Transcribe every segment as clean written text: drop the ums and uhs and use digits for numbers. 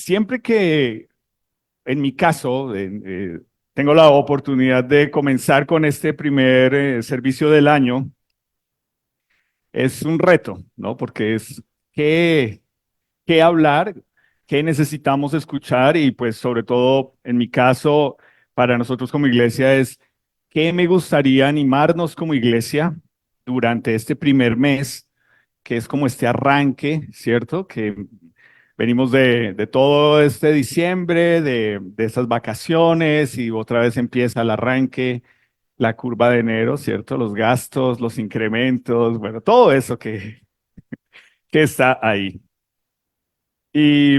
siempre que, en mi caso, tengo la oportunidad de comenzar con este primer servicio del año, es un reto, ¿no? Porque es qué, qué hablar, qué necesitamos escuchar y pues sobre todo, en mi caso, para nosotros como iglesia es qué me gustaría animarnos como iglesia durante este primer mes, que es como este arranque, ¿cierto? Que venimos de todo este diciembre, de estas vacaciones y otra vez empieza el arranque, la curva de enero, ¿cierto? Los gastos, los incrementos, bueno, todo eso que está ahí. Y,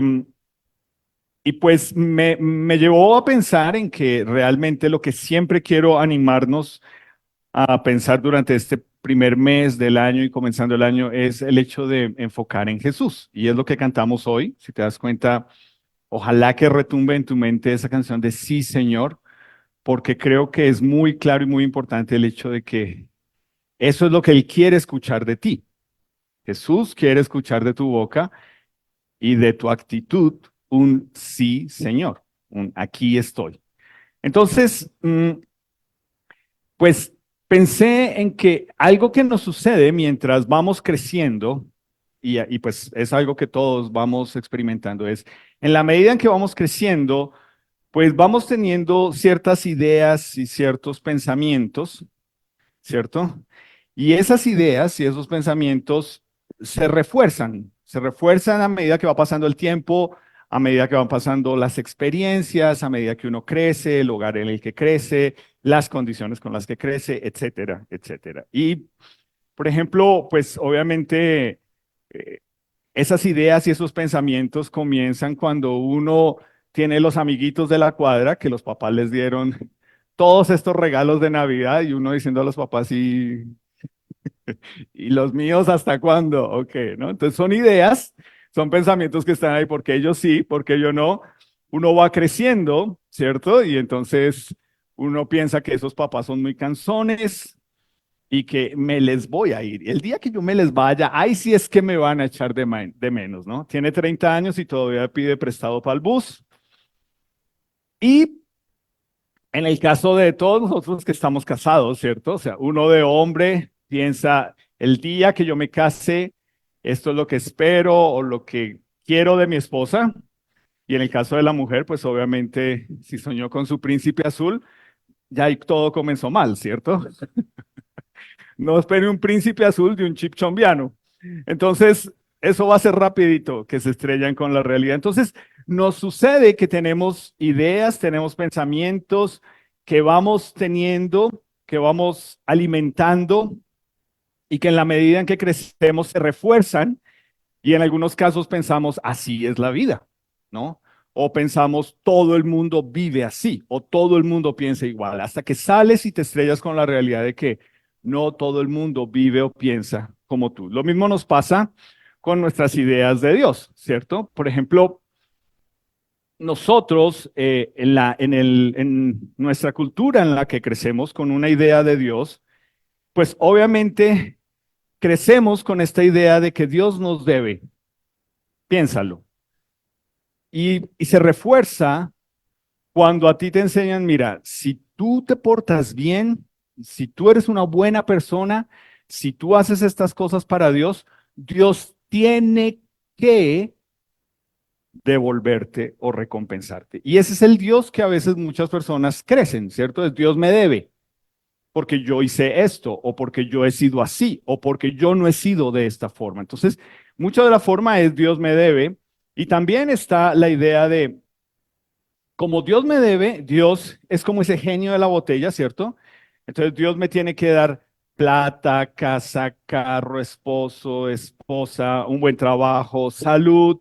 y pues me llevó a pensar en que realmente lo que siempre quiero animarnos a pensar durante este primer mes del año y comenzando el año es el hecho de enfocar en Jesús. Y es lo que cantamos hoy. Si te das cuenta, ojalá que retumbe en tu mente esa canción de Sí, Señor, porque creo que es muy claro y muy importante el hecho de que eso es lo que Él quiere escuchar de ti. Jesús quiere escuchar de tu boca y de tu actitud un sí, Señor, un aquí estoy. Entonces, pues pensé en que algo que nos sucede mientras vamos creciendo, y pues es algo que todos vamos experimentando, es en la medida en que vamos creciendo, pues vamos teniendo ciertas ideas y ciertos pensamientos, ¿cierto? Y esas ideas y esos pensamientos se refuerzan a medida que va pasando el tiempo, a medida que van pasando las experiencias, a medida que uno crece, el hogar en el que crece, las condiciones con las que crece, etcétera, etcétera. Y, por ejemplo, pues obviamente eh, esas ideas y esos pensamientos comienzan cuando uno tiene los amiguitos de la cuadra que los papás les dieron todos estos regalos de Navidad y uno diciendo a los papás, ¿y los míos hasta cuándo? Ok, ¿no? Entonces son ideas, son pensamientos que están ahí porque ellos sí, porque yo no. Uno va creciendo, ¿cierto? Y entonces uno piensa que esos papás son muy cansones y que me les voy a ir. El día que yo me les vaya, ahí sí es que me van a echar de menos, ¿no? Tiene 30 años y todavía pide prestado para el bus. Y en el caso de todos nosotros que estamos casados, ¿cierto? O sea, uno de hombre piensa, el día que yo me case, esto es lo que espero o lo que quiero de mi esposa. Y en el caso de la mujer, pues obviamente, si soñó con su príncipe azul, ya ahí todo comenzó mal, ¿cierto? No espere un príncipe azul de un chip chombiano. Entonces, eso va a ser rapidito, que se estrellan con la realidad. Entonces, nos sucede que tenemos ideas, tenemos pensamientos que vamos teniendo, que vamos alimentando y que en la medida en que crecemos se refuerzan y en algunos casos pensamos, así es la vida, ¿no? O pensamos, todo el mundo vive así, o todo el mundo piensa igual, hasta que sales y te estrellas con la realidad de que no todo el mundo vive o piensa como tú. Lo mismo nos pasa con nuestras ideas de Dios, ¿cierto? Por ejemplo, nosotros en nuestra cultura en la que crecemos con una idea de Dios, pues obviamente crecemos con esta idea de que Dios nos debe, piénsalo. Y se refuerza cuando a ti te enseñan, mira, si tú te portas bien, si tú eres una buena persona, si tú haces estas cosas para Dios, Dios tiene que devolverte o recompensarte. Y ese es el Dios que a veces muchas personas crecen, ¿cierto? Es Dios me debe porque yo hice esto o porque yo he sido así o porque yo no he sido de esta forma. Entonces, mucha de la forma es Dios me debe y también está la idea de como Dios me debe, Dios es como ese genio de la botella, ¿cierto? Entonces Dios me tiene que dar plata, casa, carro, esposo, esposa, un buen trabajo, salud.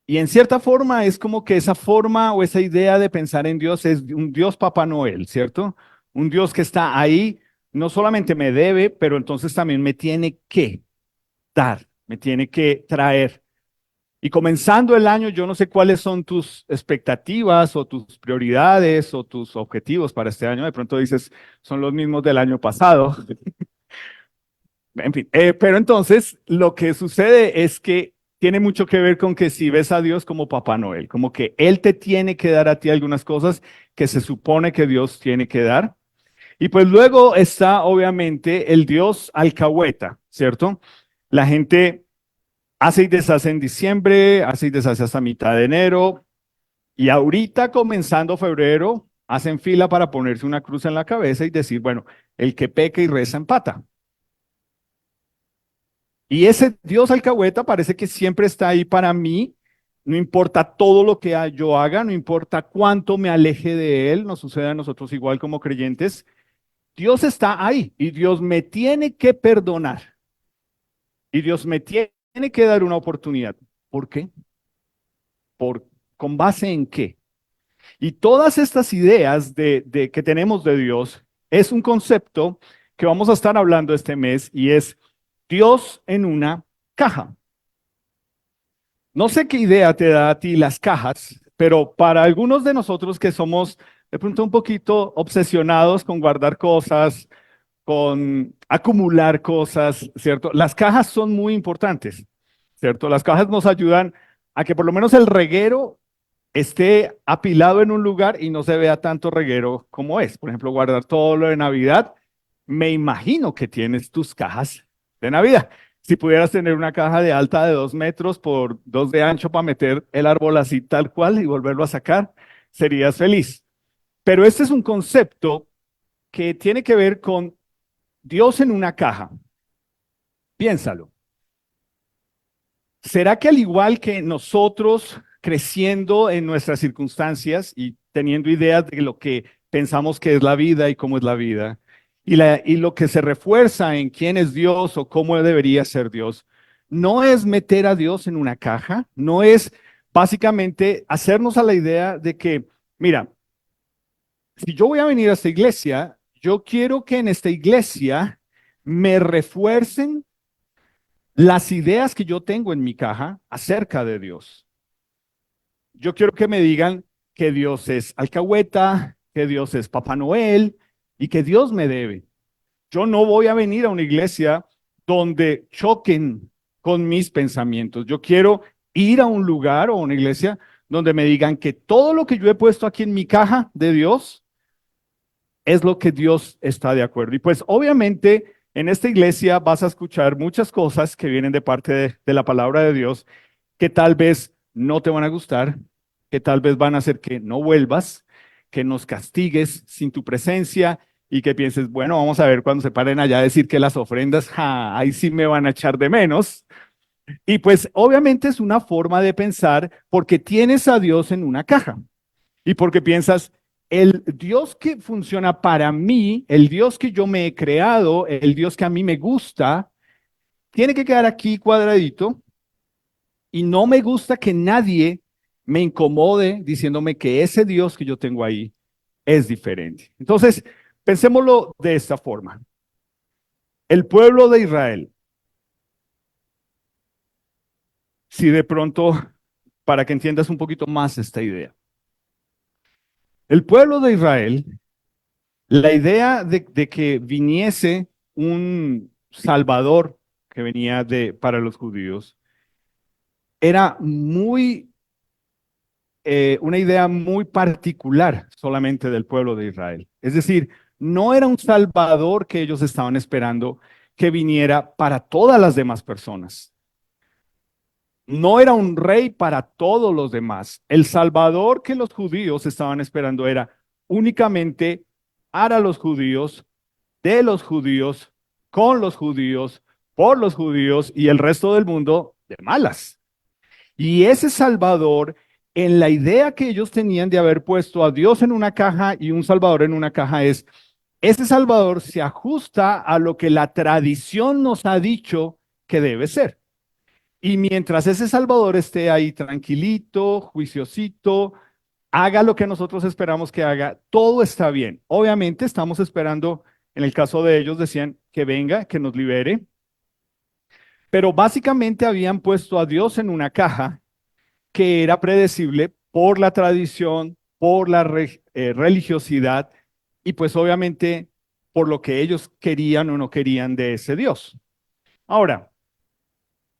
Y en cierta forma es como que esa forma o esa idea de pensar en Dios es un Dios Papá Noel, ¿cierto? Un Dios que está ahí, no solamente me debe, pero entonces también me tiene que dar, me tiene que traer. Y comenzando el año, yo no sé cuáles son tus expectativas o tus prioridades o tus objetivos para este año. De pronto dices, son los mismos del año pasado. En fin, pero entonces lo que sucede es que tiene mucho que ver con que si ves a Dios como Papá Noel, como que Él te tiene que dar a ti algunas cosas que se supone que Dios tiene que dar. Y pues luego está obviamente el Dios alcahueta, ¿cierto? La gente hace y deshace en diciembre, hace y deshace hasta mitad de enero, y ahorita comenzando febrero, hacen fila para ponerse una cruz en la cabeza y decir, bueno, el que peca y reza empata. Y ese Dios alcahueta parece que siempre está ahí para mí, no importa todo lo que yo haga, no importa cuánto me aleje de Él, nos sucede a nosotros igual como creyentes, Dios está ahí y Dios me tiene que perdonar y Dios me tiene que dar una oportunidad. ¿Por qué? ¿Por, con base en qué? Y todas estas ideas que tenemos de Dios es un concepto que vamos a estar hablando este mes y es Dios en una caja. No sé qué idea te da a ti las cajas, pero para algunos de nosotros que somos de pronto un poquito obsesionados con guardar cosas, con acumular cosas, ¿cierto? Las cajas son muy importantes, ¿cierto? Las cajas nos ayudan a que por lo menos el reguero esté apilado en un lugar y no se vea tanto reguero como es. Por ejemplo, guardar todo lo de Navidad. Me imagino que tienes tus cajas de Navidad. Si pudieras tener una caja de alta de 2 metros por 2 de ancho para meter el árbol así tal cual y volverlo a sacar, serías feliz. Pero este es un concepto que tiene que ver con Dios en una caja. Piénsalo. ¿Será que al igual que nosotros creciendo en nuestras circunstancias y teniendo ideas de lo que pensamos que es la vida y cómo es la vida, y lo que se refuerza en quién es Dios o cómo debería ser Dios, no es meter a Dios en una caja, no es básicamente hacernos a la idea de que, mira, si yo voy a venir a esta iglesia, yo quiero que en esta iglesia me refuercen las ideas que yo tengo en mi caja acerca de Dios. Yo quiero que me digan que Dios es alcahueta, que Dios es Papá Noel y que Dios me debe. Yo no voy a venir a una iglesia donde choquen con mis pensamientos. Yo quiero ir a un lugar o una iglesia donde me digan que todo lo que yo he puesto aquí en mi caja de Dios es lo que Dios está de acuerdo. Y pues obviamente en esta iglesia vas a escuchar muchas cosas que vienen de parte de la palabra de Dios que tal vez no te van a gustar, que tal vez van a hacer que no vuelvas, que nos castigues sin tu presencia y que pienses, bueno, vamos a ver cuando se paren allá a decir que las ofrendas, ahí sí me van a echar de menos. Y pues obviamente es una forma de pensar porque tienes a Dios en una caja y porque piensas, el Dios que funciona para mí, el Dios que yo me he creado, el Dios que a mí me gusta, tiene que quedar aquí cuadradito y no me gusta que nadie me incomode diciéndome que ese Dios que yo tengo ahí es diferente. Entonces, pensémoslo de esta forma. El pueblo de Israel, si de pronto, para que entiendas un poquito más esta idea, el pueblo de Israel, la idea de que viniese un Salvador que venía para los judíos, era una idea muy particular solamente del pueblo de Israel. Es decir, no era un Salvador que ellos estaban esperando que viniera para todas las demás personas. No era un rey para todos los demás. El Salvador que los judíos estaban esperando era únicamente para los judíos, de los judíos, con los judíos, por los judíos y el resto del mundo de malas. Y ese Salvador, en la idea que ellos tenían de haber puesto a Dios en una caja y un Salvador en una caja es, ese Salvador se ajusta a lo que la tradición nos ha dicho que debe ser. Y mientras ese Salvador esté ahí tranquilito, juiciosito, haga lo que nosotros esperamos que haga, todo está bien. Obviamente estamos esperando, en el caso de ellos decían que venga, que nos libere, pero básicamente habían puesto a Dios en una caja que era predecible por la tradición, por la religiosidad y pues obviamente por lo que ellos querían o no querían de ese Dios. Ahora,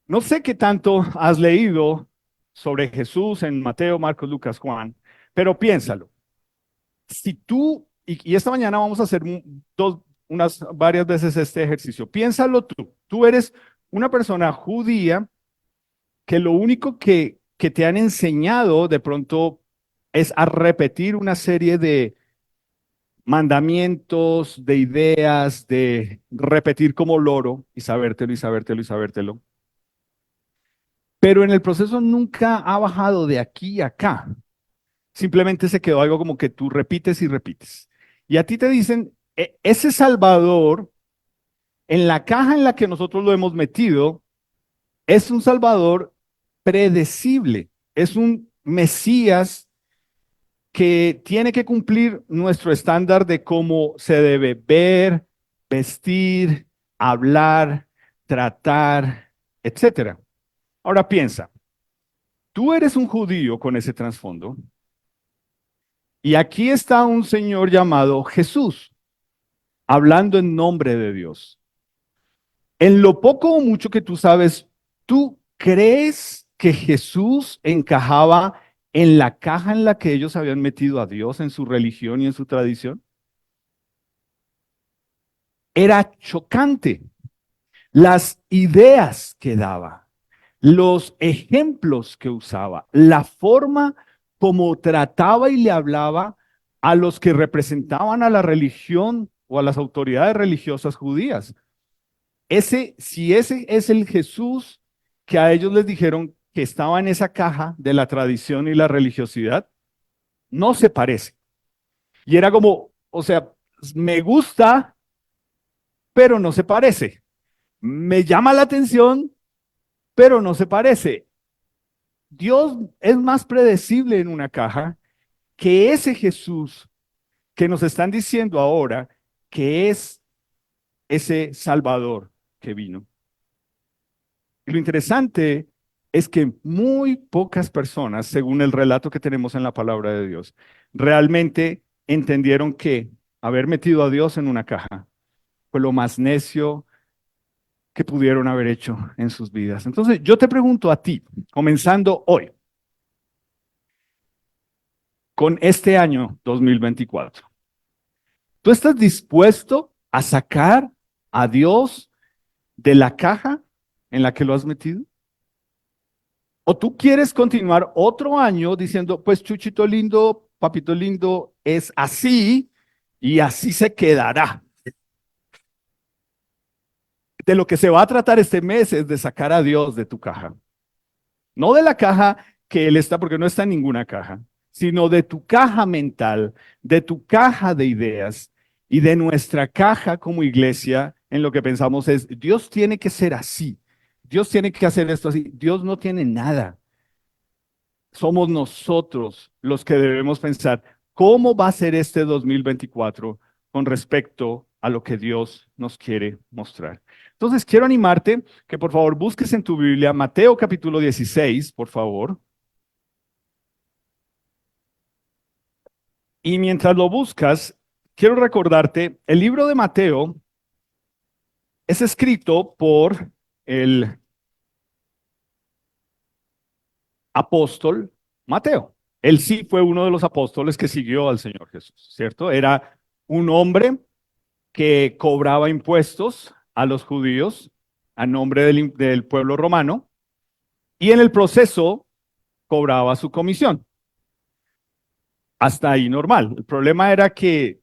No sé qué tanto has leído sobre Jesús en Mateo, Marcos, Lucas, Juan, pero piénsalo. Si tú, y esta mañana vamos a hacer varias veces este ejercicio, piénsalo tú. Tú eres una persona judía que lo único que te han enseñado de pronto es a repetir una serie de mandamientos, de ideas, de repetir como loro y sabértelo y sabértelo y sabértelo. Pero en el proceso nunca ha bajado de aquí a acá. Simplemente se quedó algo como que tú repites y repites. Y a ti te dicen, ese Salvador, en la caja en la que nosotros lo hemos metido, es un Salvador predecible, es un Mesías que tiene que cumplir nuestro estándar de cómo se debe ver, vestir, hablar, tratar, etcétera. Ahora piensa, tú eres un judío con ese trasfondo y aquí está un señor llamado Jesús, hablando en nombre de Dios. En lo poco o mucho que tú sabes, ¿tú crees que Jesús encajaba en la caja en la que ellos habían metido a Dios en su religión y en su tradición? Era chocante las ideas que daba, los ejemplos que usaba, la forma como trataba y le hablaba a los que representaban a la religión o a las autoridades religiosas judías. Si ese es el Jesús que a ellos les dijeron que estaba en esa caja de la tradición y la religiosidad, no se parece. Y era como, o sea, me gusta, pero no se parece. Me llama la atención, pero no se parece. Dios es más predecible en una caja que ese Jesús que nos están diciendo ahora que es ese Salvador que vino. Y lo interesante es que muy pocas personas, según el relato que tenemos en la palabra de Dios, realmente entendieron que haber metido a Dios en una caja fue lo más necio que pudieron haber hecho en sus vidas. Entonces, yo te pregunto a ti, comenzando hoy, con este año 2024, ¿tú estás dispuesto a sacar a Dios de la caja en la que lo has metido? ¿O tú quieres continuar otro año diciendo, pues Chuchito lindo, papito lindo, es así y así se quedará? De lo que se va a tratar este mes es de sacar a Dios de tu caja. No de la caja que Él está, porque no está en ninguna caja, sino de tu caja mental, de tu caja de ideas y de nuestra caja como iglesia en lo que pensamos es, Dios tiene que ser así, Dios tiene que hacer esto así, Dios no tiene nada. Somos nosotros los que debemos pensar cómo va a ser este 2024 con respecto a lo que Dios nos quiere mostrar. Entonces, quiero animarte que por favor busques en tu Biblia Mateo capítulo 16, por favor. Y mientras lo buscas, quiero recordarte, el libro de Mateo es escrito por el apóstol Mateo. Él sí fue uno de los apóstoles que siguió al Señor Jesús, ¿cierto? Era un hombre que cobraba impuestos a los judíos a nombre del pueblo romano y en el proceso cobraba su comisión. Hasta ahí normal. El problema era que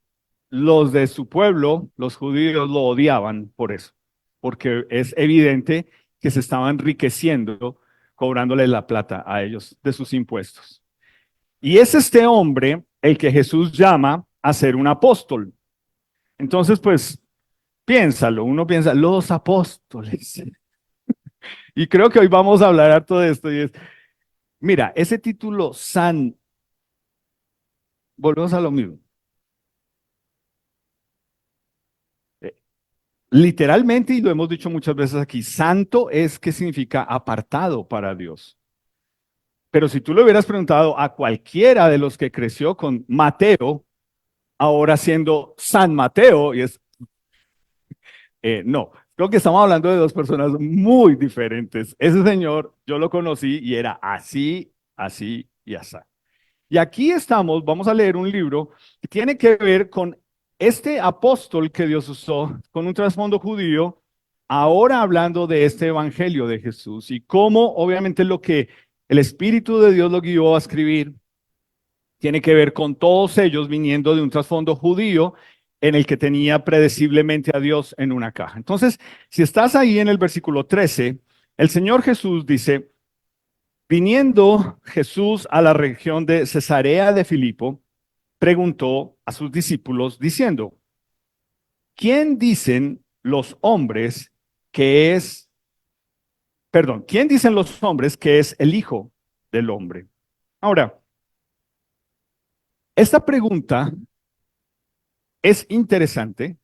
los de su pueblo, los judíos, lo odiaban por eso, porque es evidente que se estaban enriqueciendo cobrándole la plata a ellos de sus impuestos. Y es este hombre el que Jesús llama a ser un apóstol. Entonces, pues, piénsalo, uno piensa, los apóstoles. Y creo que hoy vamos a hablar harto de esto. Y es, mira, ese título San, volvemos a lo mismo. Eh, Literalmente, y lo hemos dicho muchas veces aquí, santo es que significa apartado para Dios. Pero si tú le hubieras preguntado a cualquiera de los que creció con Mateo, ahora siendo San Mateo, y es, no, Creo que estamos hablando de dos personas muy diferentes. Ese señor, yo lo conocí y era así, así y así. Y aquí estamos, vamos a leer un libro que tiene que ver con este apóstol que Dios usó, con un trasfondo judío, ahora hablando de este evangelio de Jesús y cómo obviamente lo que el Espíritu de Dios lo guió a escribir tiene que ver con todos ellos viniendo de un trasfondo judío en el que tenía predeciblemente a Dios en una caja. Entonces, si estás ahí en el versículo 13, el Señor Jesús dice, viniendo Jesús a la región de Cesarea de Filipo, preguntó a sus discípulos diciendo, ¿quién dicen los hombres que es, quién dicen los hombres que es el Hijo del Hombre? Ahora, esta pregunta es interesante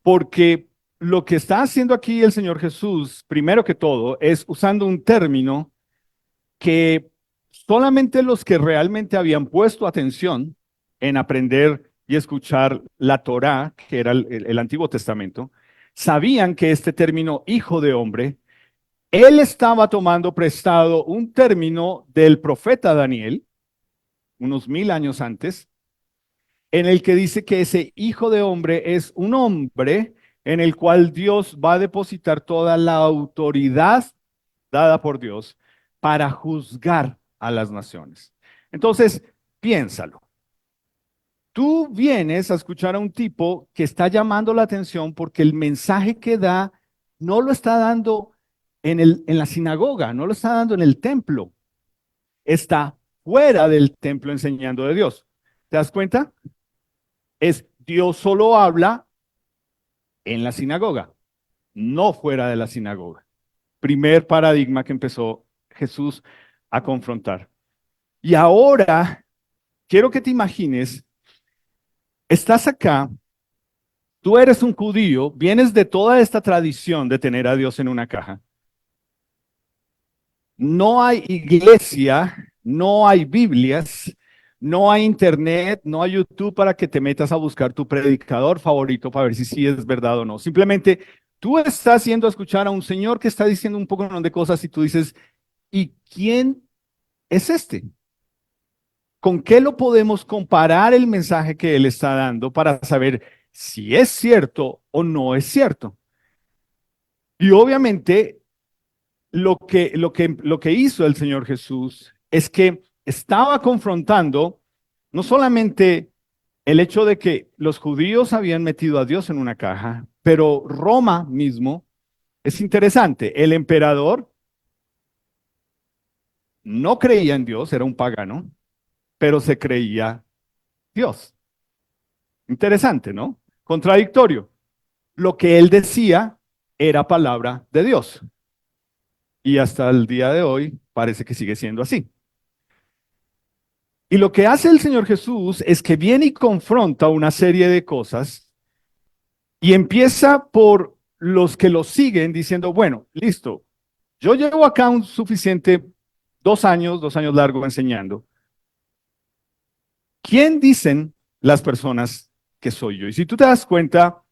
porque lo que está haciendo aquí el Señor Jesús, primero que todo, es usando un término que solamente los que realmente habían puesto atención en aprender y escuchar la Torá, que era el Antiguo Testamento, sabían que este término hijo de hombre, él estaba tomando prestado un término del profeta Daniel, unos 1000 años antes, en el que dice que ese hijo de hombre es un hombre en el cual Dios va a depositar toda la autoridad dada por Dios para juzgar a las naciones. Entonces, piénsalo. Tú vienes a escuchar a un tipo que está llamando la atención porque el mensaje que da no lo está dando en la sinagoga, no lo está dando en el templo, está fuera del templo enseñando de Dios. ¿Te das cuenta? Es Dios solo habla en la sinagoga, no fuera de la sinagoga. Primer paradigma que empezó Jesús a confrontar. Y ahora quiero que te imagines, estás acá, tú eres un judío, vienes de toda esta tradición de tener a Dios en una caja. No hay iglesia, no hay Biblias, no hay internet, no hay YouTube para que te metas a buscar tu predicador favorito para ver si sí es verdad o no. Simplemente tú estás yendo a escuchar a un señor que está diciendo un poco de cosas y tú dices, ¿y quién es este? ¿Con qué lo podemos comparar el mensaje que él está dando para saber si es cierto o no es cierto? Y obviamente lo que hizo el Señor Jesús es que estaba confrontando no solamente el hecho de que los judíos habían metido a Dios en una caja, pero Roma mismo, es interesante, el emperador no creía en Dios, era un pagano, pero se creía Dios. Interesante, ¿no? Contradictorio. Lo que él decía era palabra de Dios. Y hasta el día de hoy parece que sigue siendo así. Y lo que hace el Señor Jesús es que viene y confronta una serie de cosas y empieza por los que lo siguen diciendo, bueno, listo, yo llevo acá un suficiente 2 años largos enseñando. ¿Quién dicen las personas que soy yo? Y si tú te das cuenta,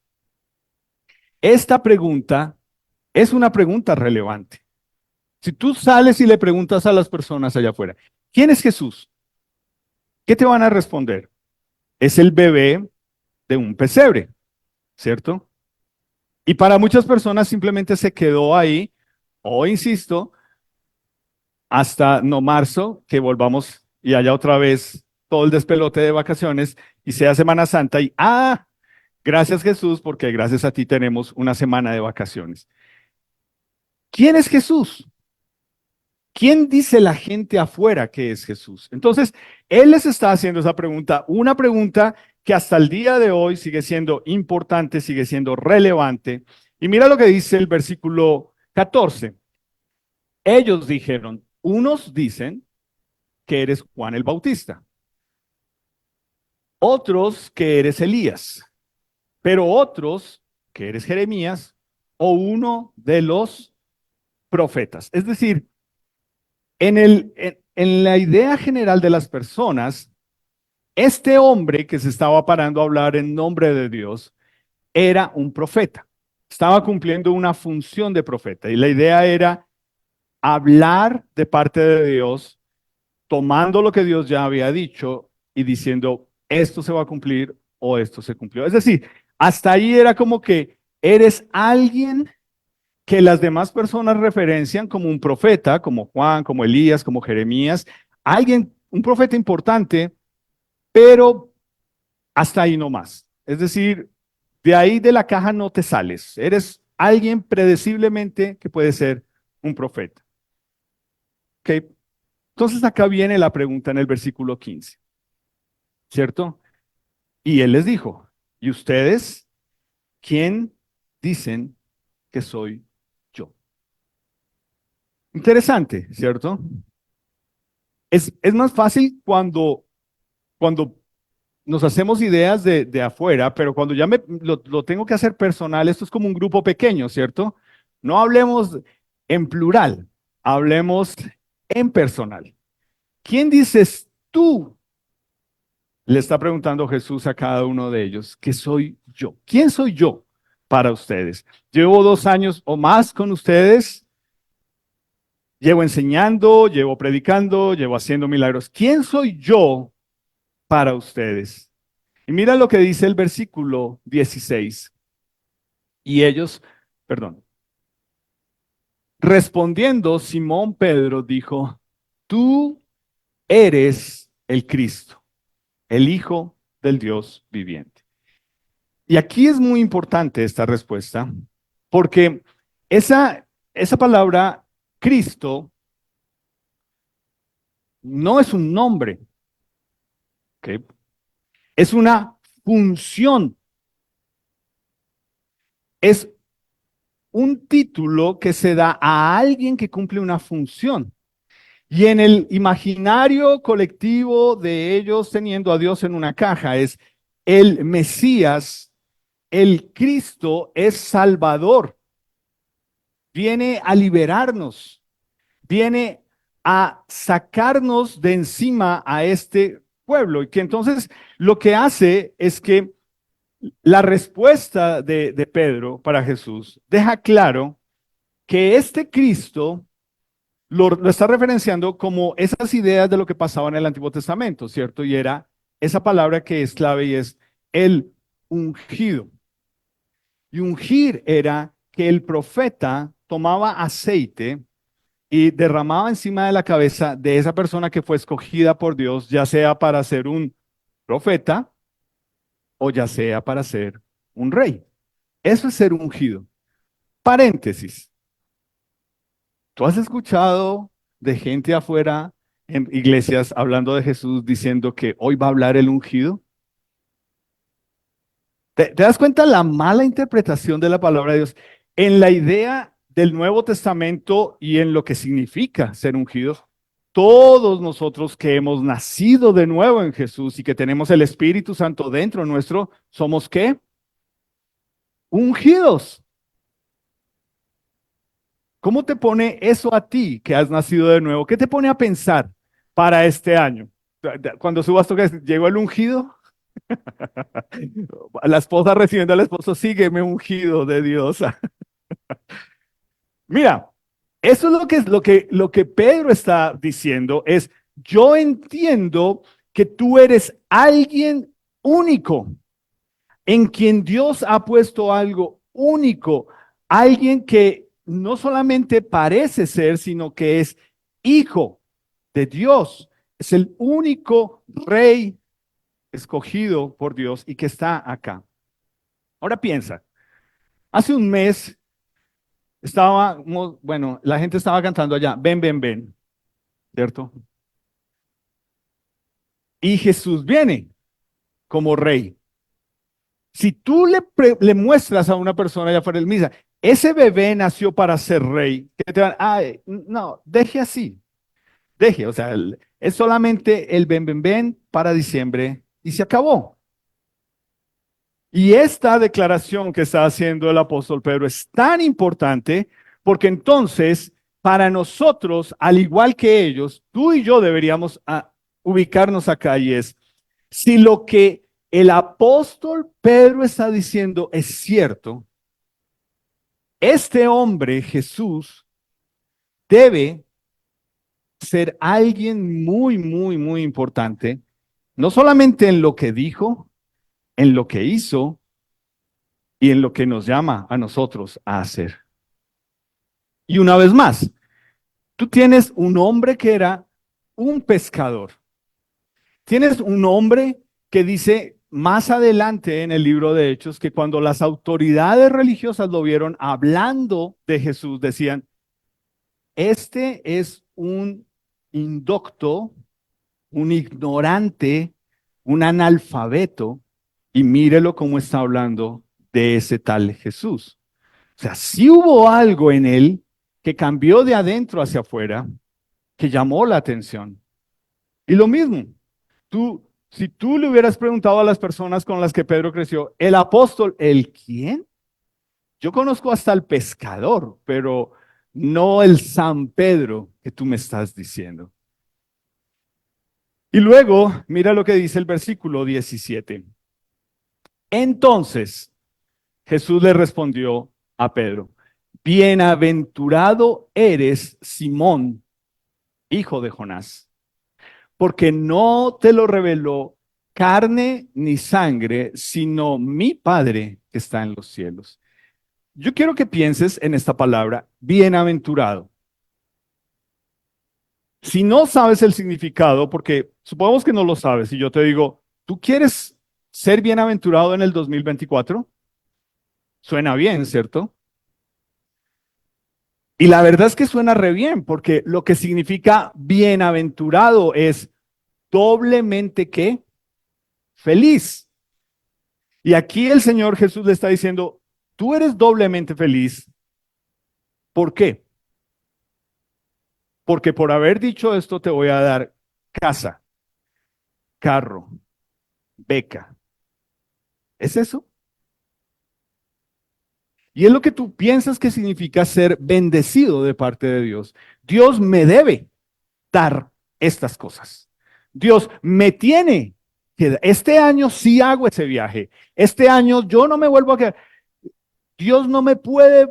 esta pregunta es una pregunta relevante. Si tú sales y le preguntas a las personas allá afuera, ¿quién es Jesús? ¿Qué te van a responder? Es el bebé de un pesebre, ¿cierto? Y para muchas personas simplemente se quedó ahí, o insisto, hasta no marzo, que volvamos y haya otra vez todo el despelote de vacaciones y sea Semana Santa y, gracias Jesús, porque gracias a ti tenemos una semana de vacaciones. ¿Quién es Jesús? ¿Quién dice la gente afuera que es Jesús? Entonces, él les está haciendo esa pregunta, una pregunta que hasta el día de hoy sigue siendo importante, sigue siendo relevante. Y mira lo que dice el versículo 14. Ellos dijeron, unos dicen que eres Juan el Bautista, otros que eres Elías, pero otros que eres Jeremías o uno de los profetas. Es decir, en la idea general de las personas, este hombre que se estaba parando a hablar en nombre de Dios era un profeta. estaba cumpliendo una función de profeta y la idea era hablar de parte de Dios, tomando lo que Dios ya había dicho y diciendo, esto se va a cumplir o esto se cumplió. Es decir, hasta ahí era como que eres alguien que las demás personas referencian como un profeta, como Juan, como Elías, como Jeremías, alguien, un profeta importante, pero hasta ahí no más. Es decir, de ahí de la caja no te sales. Eres alguien predeciblemente que puede ser un profeta. ¿Ok? Entonces acá viene la pregunta en el versículo 15, ¿cierto? Y él les dijo, ¿y ustedes quién dicen que soy yo? Interesante, ¿cierto? Es más fácil cuando nos hacemos ideas de afuera, pero cuando ya lo tengo que hacer personal, esto es como un grupo pequeño, ¿cierto? No hablemos en plural, hablemos en personal. ¿Quién dices tú? Le está preguntando Jesús a cada uno de ellos, ¿qué soy yo? ¿Quién soy yo para ustedes? Llevo 2 años o más con ustedes, llevo enseñando, llevo predicando, llevo haciendo milagros. ¿Quién soy yo para ustedes? Y mira lo que dice el versículo 16. Y ellos, perdón, respondiendo, Simón Pedro dijo, tú eres el Cristo, el Hijo del Dios viviente. Y aquí es muy importante esta respuesta, porque esa palabra Cristo no es un nombre, ¿ok? Es una función, es un título que se da a alguien que cumple una función. Y en el imaginario colectivo de ellos teniendo a Dios en una caja es el Mesías, el Cristo es Salvador, viene a liberarnos, viene a sacarnos de encima a este pueblo. Y que entonces lo que hace es que la respuesta de Pedro para Jesús deja claro que este Cristo lo está referenciando como esas ideas de lo que pasaba en el Antiguo Testamento, ¿cierto? Y era esa palabra que es clave y es el ungido. Y ungir era que el profeta tomaba aceite y derramaba encima de la cabeza de esa persona que fue escogida por Dios, ya sea para ser un profeta o ya sea para ser un rey. Eso es ser ungido. Paréntesis. ¿Tú has escuchado de gente afuera en iglesias hablando de Jesús diciendo que hoy va a hablar el ungido? ¿Te das cuenta la mala interpretación de la palabra de Dios en la idea del Nuevo Testamento y en lo que significa ser ungidos? Todos nosotros que hemos nacido de nuevo en Jesús y que tenemos el Espíritu Santo dentro nuestro, ¿somos qué? Ungidos. ¿Cómo te pone eso a ti que has nacido de nuevo? ¿Qué te pone a pensar para este año? Cuando subas, llegó el ungido. La esposa recibiendo al esposo, sígueme ungido de Dios. Mira, eso es lo que Pedro está diciendo es, yo entiendo que tú eres alguien único, en quien Dios ha puesto algo único, alguien que no solamente parece ser, sino que es hijo de Dios, es el único rey escogido por Dios y que está acá. Ahora piensa, hace un mes bueno, la gente estaba cantando allá, ven, ven, ven, ¿cierto? Y Jesús viene como rey. Si tú le muestras a una persona allá afuera del misa, ese bebé nació para ser rey, ¿qué te van? Ay, no, deje así, deje, o sea, es solamente el ven, ven, ven para diciembre y se acabó. Y esta declaración que está haciendo el apóstol Pedro es tan importante porque entonces para nosotros, al igual que ellos, tú y yo deberíamos ubicarnos acá y es, si lo que el apóstol Pedro está diciendo es cierto, Este hombre, Jesús, debe ser alguien muy, muy, muy importante, no solamente en lo que dijo, en lo que hizo y en lo que nos llama a nosotros a hacer. Y una vez más, tú tienes un hombre que era un pescador. Tienes un hombre que dice más adelante en el libro de Hechos que cuando las autoridades religiosas lo vieron hablando de Jesús, decían, este es un indocto, un ignorante, un analfabeto, y mírelo cómo está hablando de ese tal Jesús. O sea, sí hubo algo en él que cambió de adentro hacia afuera, que llamó la atención. Y lo mismo, si tú le hubieras preguntado a las personas con las que Pedro creció, el apóstol, ¿el quién? Yo conozco hasta el pescador, pero no el San Pedro que tú me estás diciendo. Y luego, mira lo que dice el versículo 17. Entonces, Jesús le respondió a Pedro, bienaventurado eres, Simón, hijo de Jonás, porque no te lo reveló carne ni sangre, sino mi Padre que está en los cielos. Yo quiero que pienses en esta palabra, bienaventurado. Si no sabes el significado, porque supongamos que no lo sabes, y yo te digo, ¿tú quieres ser bienaventurado en el 2024? Suena bien, ¿cierto? Y la verdad es que suena re bien, porque lo que significa bienaventurado es doblemente ¿qué? Feliz. Y aquí el Señor Jesús le está diciendo, tú eres doblemente feliz. ¿Por qué? Porque por haber dicho esto te voy a dar casa, carro, beca. ¿Es eso? Y es lo que tú piensas que significa ser bendecido de parte de Dios. Dios me debe dar estas cosas. Dios me tiene que, este año sí hago ese viaje. Este año yo no me vuelvo a quedar. Dios no me puede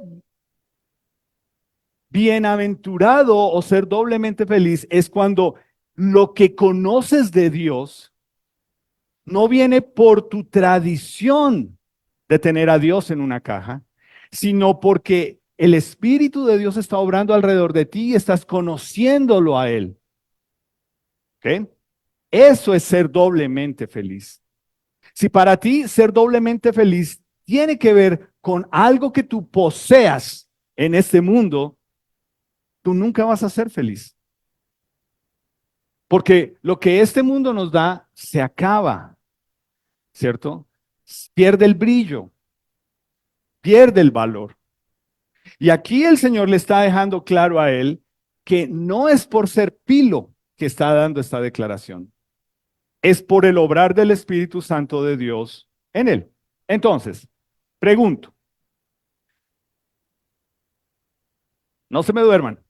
bienaventurado o ser doblemente feliz es cuando lo que conoces de Dios no viene por tu tradición de tener a Dios en una caja, sino porque el Espíritu de Dios está obrando alrededor de ti y estás conociéndolo a Él. ¿Ok? Eso es ser doblemente feliz. Si para ti ser doblemente feliz tiene que ver con algo que tú poseas en este mundo, tú nunca vas a ser feliz. Porque lo que este mundo nos da se acaba, ¿cierto? Pierde el brillo, pierde el valor. Y aquí el Señor le está dejando claro a él que no es por ser pilo que está dando esta declaración, es por el obrar del Espíritu Santo de Dios en él. Entonces, pregunto, no se me duerman.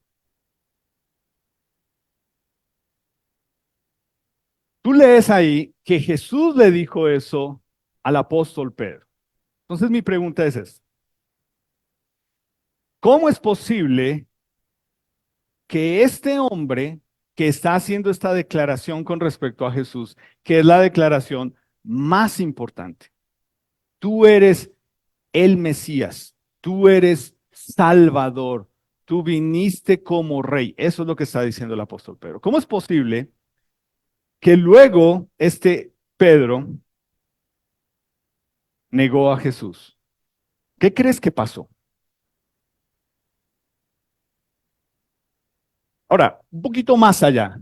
Tú lees ahí que Jesús le dijo eso al apóstol Pedro. Entonces mi pregunta es esta. ¿Cómo es posible que este hombre que está haciendo esta declaración con respecto a Jesús, que es la declaración más importante, tú eres el Mesías, tú eres Salvador, tú viniste como rey? Eso es lo que está diciendo el apóstol Pedro. ¿Cómo es posible que luego este Pedro negó a Jesús? ¿Qué crees que pasó? Ahora, un poquito más allá.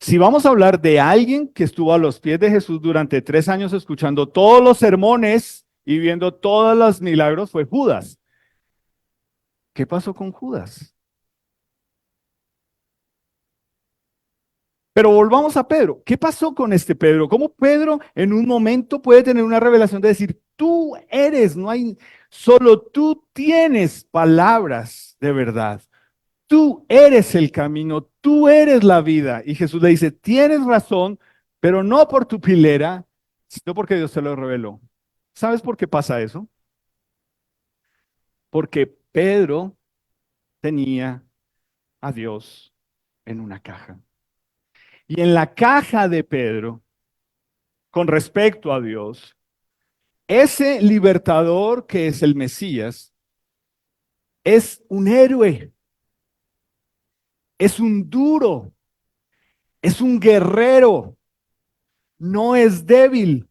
Si vamos a hablar de alguien que estuvo a los pies de Jesús durante 3 años escuchando todos los sermones y viendo todos los milagros, fue Judas. ¿Qué pasó con Judas? Pero volvamos a Pedro. ¿Qué pasó con este Pedro? ¿Cómo Pedro en un momento puede tener una revelación de decir, tú eres, no hay, solo tú tienes palabras de verdad? Tú eres el camino, tú eres la vida. Y Jesús le dice, tienes razón, pero no por tu pilera, sino porque Dios te lo reveló. ¿Sabes por qué pasa eso? Porque Pedro tenía a Dios en una caja. Y en la caja de Pedro, con respecto a Dios, ese libertador que es el Mesías, es un héroe, es un duro, es un guerrero, no es débil,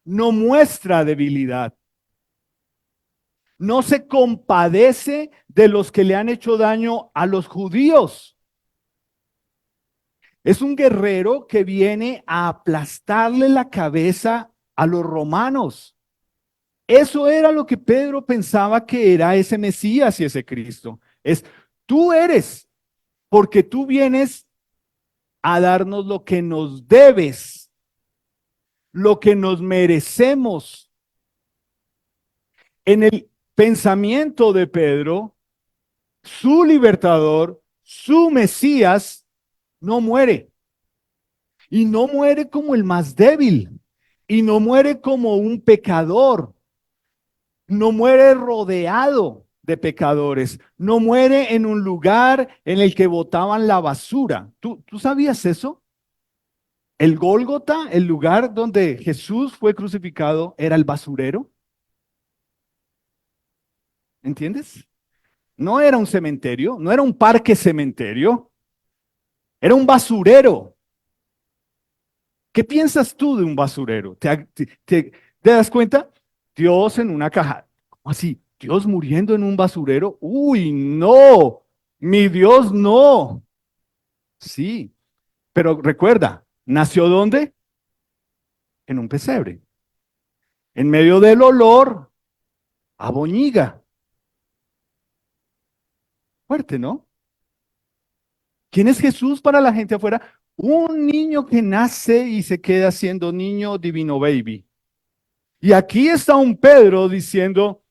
no muestra debilidad, no se compadece de los que le han hecho daño a los judíos. Es un guerrero que viene a aplastarle la cabeza a los romanos. Eso era lo que Pedro pensaba que era ese Mesías y ese Cristo. Tú eres, porque tú vienes a darnos lo que nos debes, lo que nos merecemos. En el pensamiento de Pedro, su libertador, su Mesías, no muere. Y no muere como el más débil. Y no muere como un pecador. No muere rodeado de pecadores. No muere en un lugar en el que botaban la basura. ¿Tú sabías eso? El Gólgota, el lugar donde Jesús fue crucificado, era el basurero. ¿Entiendes? No era un cementerio, no era un parque cementerio, era un basurero. ¿Qué piensas tú de un basurero? ¿Te das cuenta? Dios en una caja. ¿Cómo así? ¿Dios muriendo en un basurero? Uy, no, mi Dios no. Sí, pero recuerda, ¿nació dónde? En un pesebre. En medio del olor a boñiga. Fuerte, ¿no? ¿Quién es Jesús para la gente afuera? Un niño que nace y se queda siendo niño divino baby. Y aquí está un Pedro diciendo,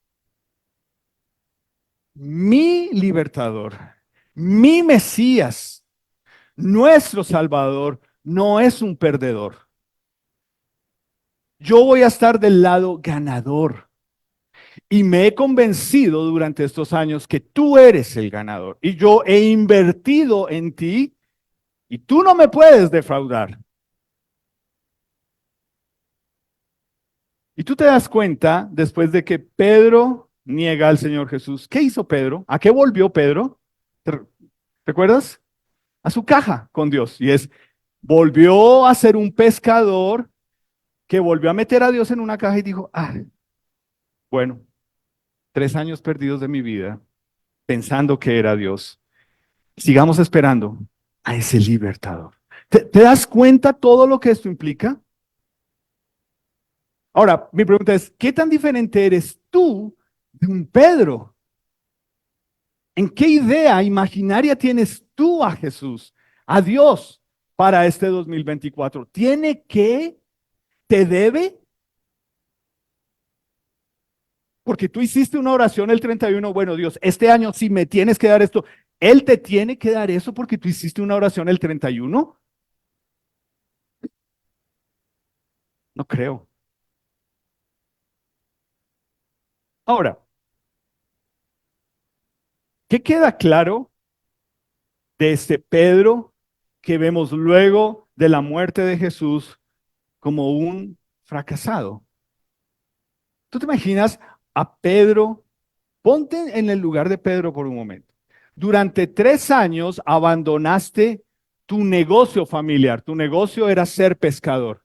mi libertador, mi Mesías, nuestro Salvador, no es un perdedor. Yo voy a estar del lado ganador. Y me he convencido durante estos años que tú eres el ganador. Y yo he invertido en ti y tú no me puedes defraudar. Y tú te das cuenta después de que Pedro niega al Señor Jesús. ¿Qué hizo Pedro? ¿A qué volvió Pedro? ¿Te recuerdas? A su caja con Dios. Y volvió a ser un pescador que volvió a meter a Dios en una caja y dijo, bueno, 3 años perdidos de mi vida pensando que era Dios. Sigamos esperando a ese libertador. ¿Te das cuenta todo lo que esto implica? Ahora, mi pregunta es, ¿qué tan diferente eres tú de un Pedro? ¿En qué idea imaginaria tienes tú a Jesús, a Dios para este 2024? ¿Tiene que, te debe? Porque tú hiciste una oración el 31, bueno, Dios, este año si me tienes que dar esto, Él te tiene que dar eso porque tú hiciste una oración el 31. No creo. Ahora, ¿qué queda claro de este Pedro que vemos luego de la muerte de Jesús como un fracasado? ¿Tú te imaginas a Pedro? Ponte en el lugar de Pedro por un momento. Durante 3 años abandonaste tu negocio familiar. Tu negocio era ser pescador.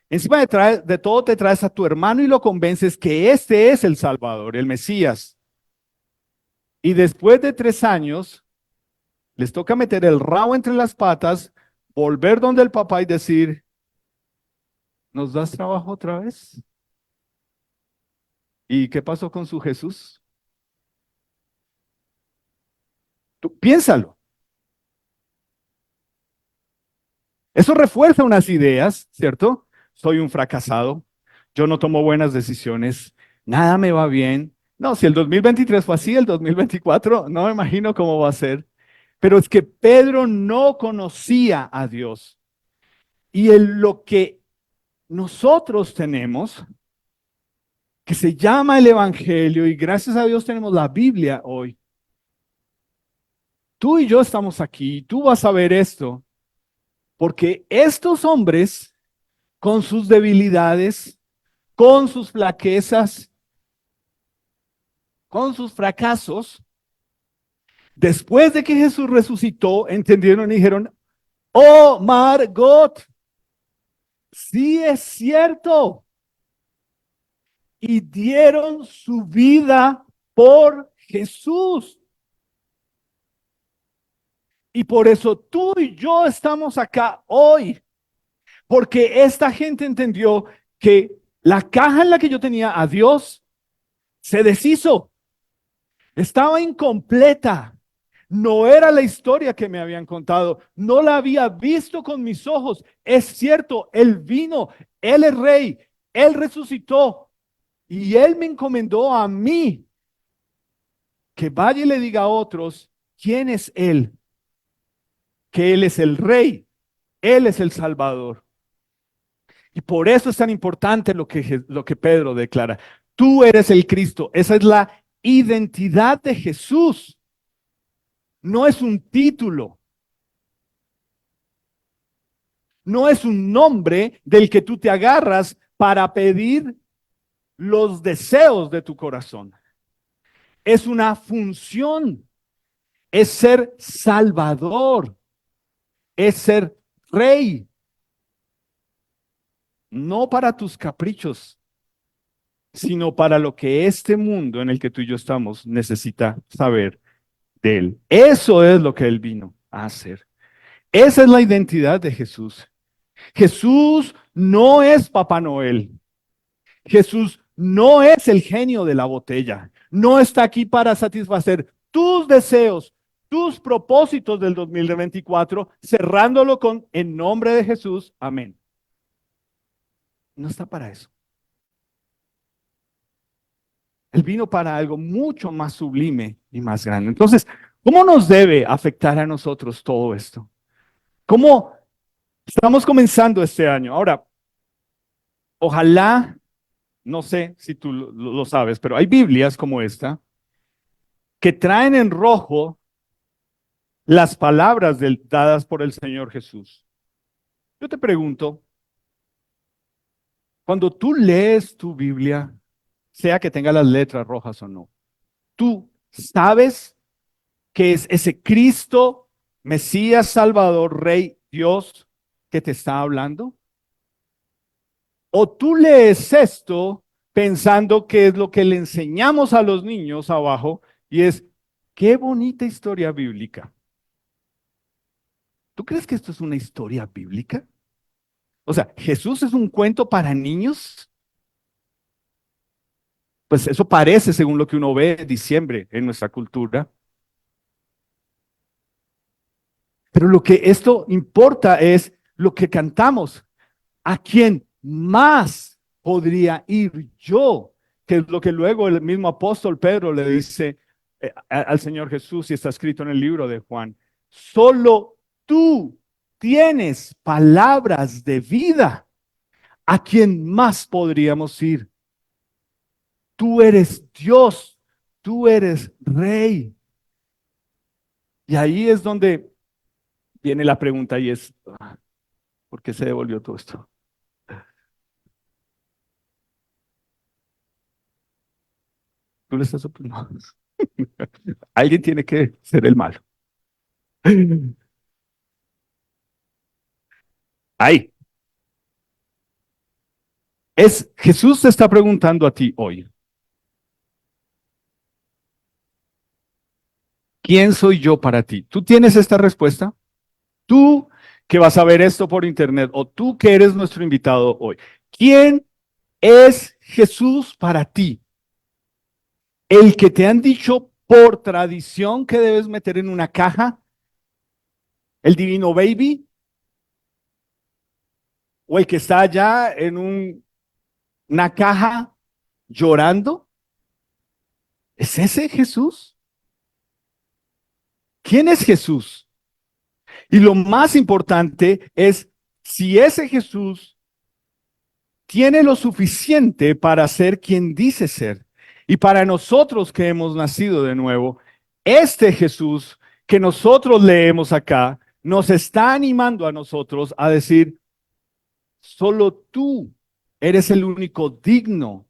Encima de todo te traes a tu hermano y lo convences que este es el Salvador, el Mesías. Y después de 3 años, les toca meter el rabo entre las patas, volver donde el papá y decir, ¿nos das trabajo otra vez? ¿Y qué pasó con su Jesús? Tú, piénsalo. Eso refuerza unas ideas, ¿cierto? Soy un fracasado, yo no tomo buenas decisiones, nada me va bien. No, si el 2023 fue así, el 2024 no me imagino cómo va a ser. Pero es que Pedro no conocía a Dios. Y lo que nosotros tenemos que se llama el Evangelio, y gracias a Dios tenemos la Biblia hoy. Tú y yo estamos aquí, tú vas a ver esto, porque estos hombres, con sus debilidades, con sus flaquezas, con sus fracasos, después de que Jesús resucitó, entendieron y dijeron, oh, Margot, sí es cierto. Y dieron su vida por Jesús. Y por eso tú y yo estamos acá hoy, porque esta gente entendió que la caja en la que yo tenía a Dios se deshizo, estaba incompleta. No era la historia que me habían contado, no la había visto con mis ojos. Es cierto, Él vino, Él es rey, Él resucitó y Él me encomendó a mí que vaya y le diga a otros quién es Él, que Él es el rey, Él es el Salvador. Y por eso es tan importante lo que Pedro declara. Tú eres el Cristo, esa es la identidad de Jesús, no es un título. No es un nombre del que tú te agarras para pedir los deseos de tu corazón. Es una función, es ser salvador, es ser rey, no para tus caprichos, sino para lo que este mundo en el que tú y yo estamos necesita saber de él. Eso es lo que él vino a hacer. Esa es la identidad de Jesús. Jesús no es Papá Noel. Jesús no es el genio de la botella. No está aquí para satisfacer tus deseos, tus propósitos del 2024, cerrándolo con en nombre de Jesús. Amén. No está para eso. Él vino para algo mucho más sublime y más grande. Entonces, ¿cómo nos debe afectar a nosotros todo esto? ¿Cómo estamos comenzando este año? Ahora, ojalá, no sé si tú lo sabes, pero hay Biblias como esta que traen en rojo las palabras dadas por el Señor Jesús. Yo te pregunto, cuando tú lees tu Biblia, sea que tenga las letras rojas o no, ¿tú sabes que es ese Cristo, Mesías, Salvador, Rey, Dios que te está hablando? ¿O tú lees esto pensando que es lo que le enseñamos a los niños abajo y es, qué bonita historia bíblica? ¿Tú crees que esto es una historia bíblica? O sea, ¿Jesús es un cuento para niños? Pues eso parece según lo que uno ve en diciembre en nuestra cultura. Pero lo que esto importa es lo que cantamos. ¿A quién más podría ir yo? Que es lo que luego el mismo apóstol Pedro le dice al Señor Jesús y está escrito en el libro de Juan. Solo tú tienes palabras de vida. ¿A quién más podríamos ir? Tú eres Dios, tú eres Rey. Y ahí es donde viene la pregunta y es, ¿por qué se devolvió todo esto? Tú le estás opinando. Alguien tiene que ser el malo. Ahí. Jesús te está preguntando a ti hoy, ¿quién soy yo para ti? ¿Tú tienes esta respuesta? Tú que vas a ver esto por internet o tú que eres nuestro invitado hoy, ¿quién es Jesús para ti? ¿El que te han dicho por tradición que debes meter en una caja? ¿El divino baby? ¿O el que está allá en una caja llorando? ¿Es ese Jesús? ¿Quién es Jesús? Y lo más importante es si ese Jesús tiene lo suficiente para ser quien dice ser. Y para nosotros que hemos nacido de nuevo, este Jesús que nosotros leemos acá, nos está animando a nosotros a decir, solo tú eres el único digno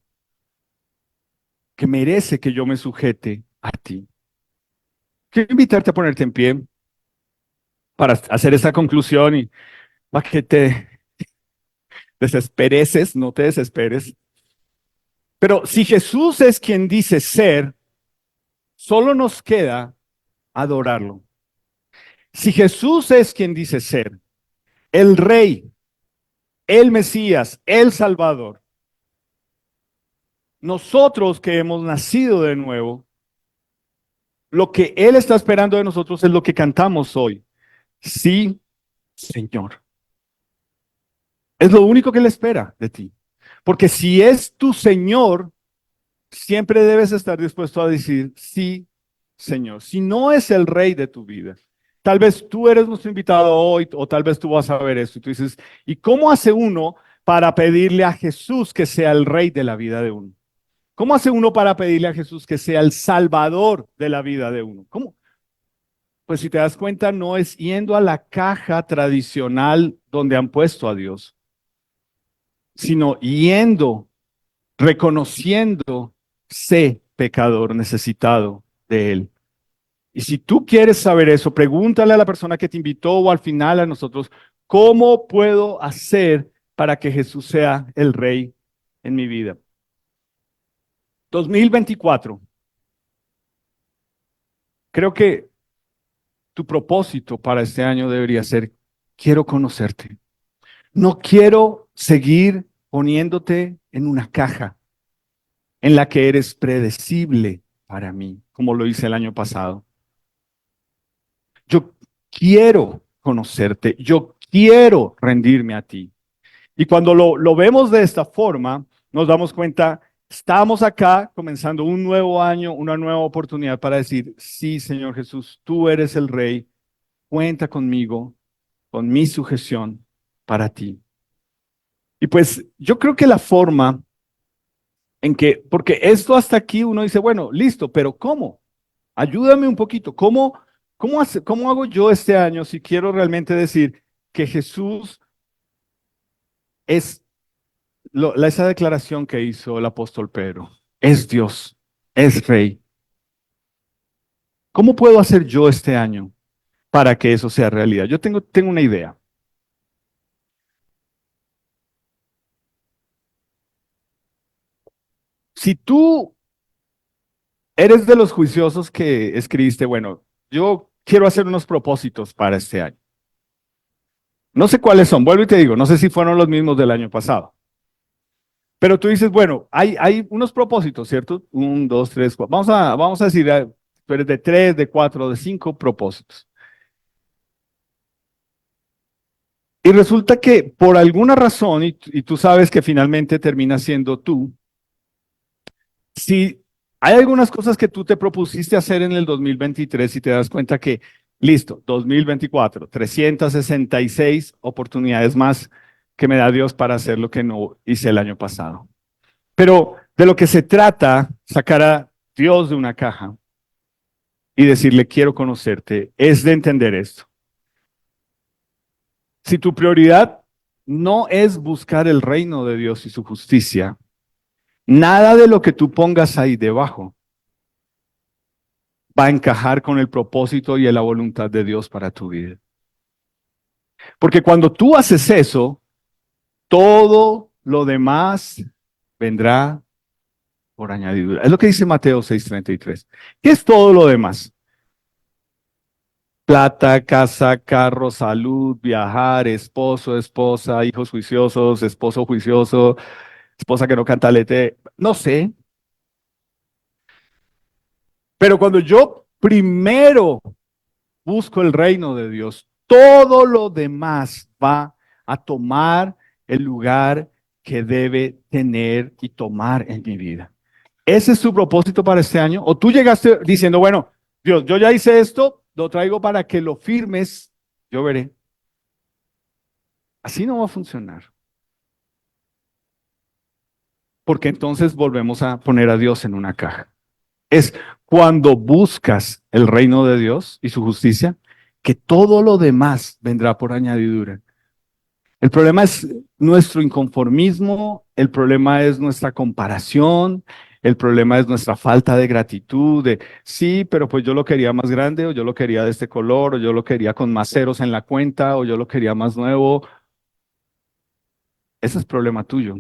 que merece que yo me sujete a ti. Quiero invitarte a ponerte en pie para hacer esta conclusión y para que te desespereces, no te desesperes. Pero si Jesús es quien dice ser, solo nos queda adorarlo. Si Jesús es quien dice ser, el Rey, el Mesías, el Salvador, nosotros que hemos nacido de nuevo, lo que Él está esperando de nosotros es lo que cantamos hoy. Sí, Señor. Es lo único que Él espera de ti. Porque si es tu Señor, siempre debes estar dispuesto a decir, sí, Señor. Si no es el Rey de tu vida, tal vez tú eres nuestro invitado hoy o tal vez tú vas a ver esto y tú dices, ¿y cómo hace uno para pedirle a Jesús que sea el Rey de la vida de uno? ¿Cómo hace uno para pedirle a Jesús que sea el Salvador de la vida de uno? ¿Cómo? Pues si te das cuenta, no es yendo a la caja tradicional donde han puesto a Dios, sino yendo, reconociendo, sé pecador necesitado de Él. Y si tú quieres saber eso, pregúntale a la persona que te invitó o al final a nosotros, ¿cómo puedo hacer para que Jesús sea el Rey en mi vida? 2024. Creo que tu propósito para este año debería ser, quiero conocerte. No quiero seguir poniéndote en una caja en la que eres predecible para mí, como lo hice el año pasado. Yo quiero conocerte, yo quiero rendirme a ti. Y cuando lo vemos de esta forma, nos damos cuenta, estamos acá comenzando un nuevo año, una nueva oportunidad para decir, sí, Señor Jesús, tú eres el Rey, cuenta conmigo, con mi sujeción para ti. Y pues yo creo que la forma en que, porque esto hasta aquí uno dice, bueno, listo, pero ¿cómo? Ayúdame un poquito. ¿Cómo hago yo este año si quiero realmente decir que Jesús es esa declaración que hizo el apóstol Pedro? Es Dios, es Rey. ¿Cómo puedo hacer yo este año para que eso sea realidad? Yo tengo una idea. Si tú eres de los juiciosos que escribiste, bueno, yo quiero hacer unos propósitos para este año. No sé cuáles son, vuelvo y te digo, no sé si fueron los mismos del año pasado. Pero tú dices, bueno, hay unos propósitos, ¿cierto? Un, dos, tres, cuatro. Vamos a decir, tú eres de tres, de cuatro, de cinco propósitos. Y resulta que por alguna razón, y tú sabes que finalmente termina siendo tú, si hay algunas cosas que tú te propusiste hacer en el 2023 y te das cuenta que, listo, 2024, 366 oportunidades más que me da Dios para hacer lo que no hice el año pasado. Pero de lo que se trata, sacar a Dios de una caja y decirle, quiero conocerte, es de entender esto. Si tu prioridad no es buscar el reino de Dios y su justicia, nada de lo que tú pongas ahí debajo va a encajar con el propósito y la voluntad de Dios para tu vida. Porque cuando tú haces eso, todo lo demás vendrá por añadidura. Es lo que dice Mateo 6:33. ¿Qué es todo lo demás? Plata, casa, carro, salud, viajar, esposo, esposa, hijos juiciosos, esposo juicioso, esposa que no canta lete, no sé. Pero cuando yo primero busco el reino de Dios, todo lo demás va a tomar el lugar que debe tener y tomar en mi vida. ¿Ese es tu propósito para este año? ¿O tú llegaste diciendo, bueno, Dios, yo ya hice esto, lo traigo para que lo firmes, yo veré? Así no va a funcionar. porque entonces volvemos a poner a Dios en una caja. Es cuando buscas el reino de Dios y su justicia, que todo lo demás vendrá por añadidura. El problema es nuestro inconformismo, el problema es nuestra comparación, el problema es nuestra falta de gratitud, de sí, pero pues yo lo quería más grande, o yo lo quería de este color, o yo lo quería con más ceros en la cuenta, o yo lo quería más nuevo. Ese es problema tuyo.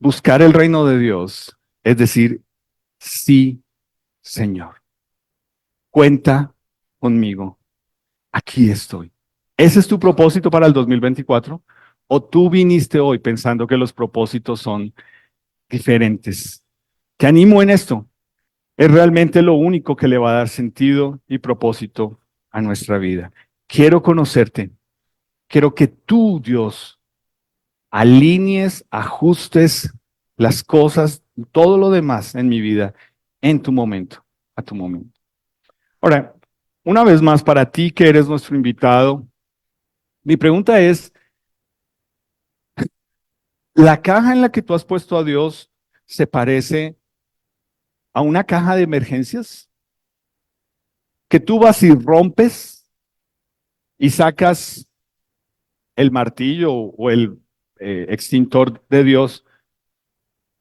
Buscar el reino de Dios es decir, sí, Señor, cuenta conmigo, aquí estoy. ¿Ese es tu propósito para el 2024? ¿O tú viniste hoy pensando que los propósitos son diferentes? Te animo en esto. Es realmente lo único que le va a dar sentido y propósito a nuestra vida. Quiero conocerte. Quiero que tú, Dios, alinees, ajustes las cosas, todo lo demás en mi vida, en tu momento, a tu momento. Ahora, una vez más, para ti que eres nuestro invitado, mi pregunta es, ¿la caja en la que tú has puesto a Dios se parece a una caja de emergencias? Que tú vas y rompes y sacas el martillo o el extintor de Dios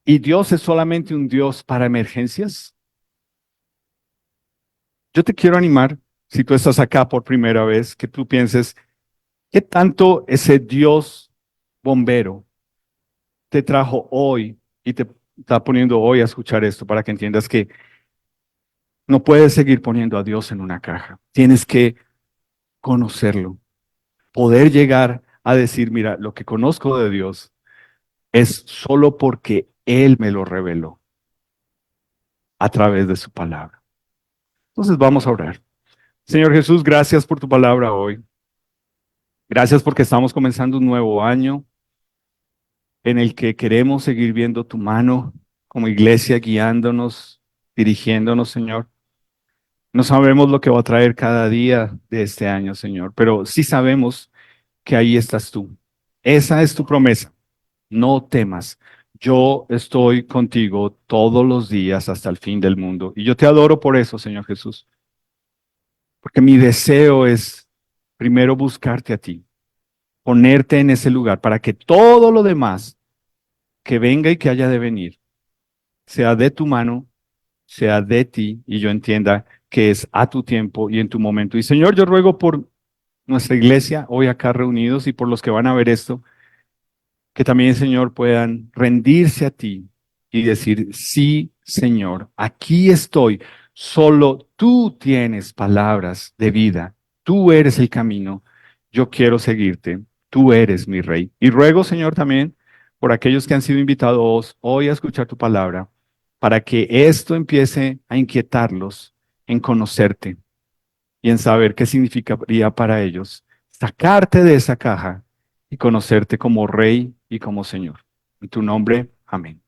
y Dios es solamente un Dios para emergencias. Yo te quiero animar, si tú estás acá por primera vez, que tú pienses, ¿qué tanto ese Dios bombero te trajo hoy y te está poniendo hoy a escuchar esto para que entiendas que no puedes seguir poniendo a Dios en una caja? Tienes que conocerlo, poder llegar a decir, mira, lo que conozco de Dios es solo porque Él me lo reveló a través de su palabra. Entonces vamos a orar. Señor Jesús, gracias por tu palabra hoy. Gracias porque estamos comenzando un nuevo año en el que queremos seguir viendo tu mano como iglesia guiándonos, dirigiéndonos, Señor. No sabemos lo que va a traer cada día de este año, Señor, pero sí sabemos que ahí estás tú. Esa es tu promesa. No temas. Yo estoy contigo todos los días hasta el fin del mundo. Y yo te adoro por eso, Señor Jesús. Porque mi deseo es primero buscarte a ti, ponerte en ese lugar para que todo lo demás que venga y que haya de venir sea de tu mano, sea de ti y yo entienda que es a tu tiempo y en tu momento. Y Señor, yo ruego por nuestra iglesia hoy acá reunidos y por los que van a ver esto, que también, Señor, puedan rendirse a ti y decir, sí, Señor, aquí estoy. Solo tú tienes palabras de vida. Tú eres el camino. Yo quiero seguirte. Tú eres mi rey. Y ruego, Señor, también por aquellos que han sido invitados hoy a escuchar tu palabra, para que esto empiece a inquietarlos en conocerte y en saber qué significaría para ellos sacarte de esa caja y conocerte como Rey y como Señor. En tu nombre, amén.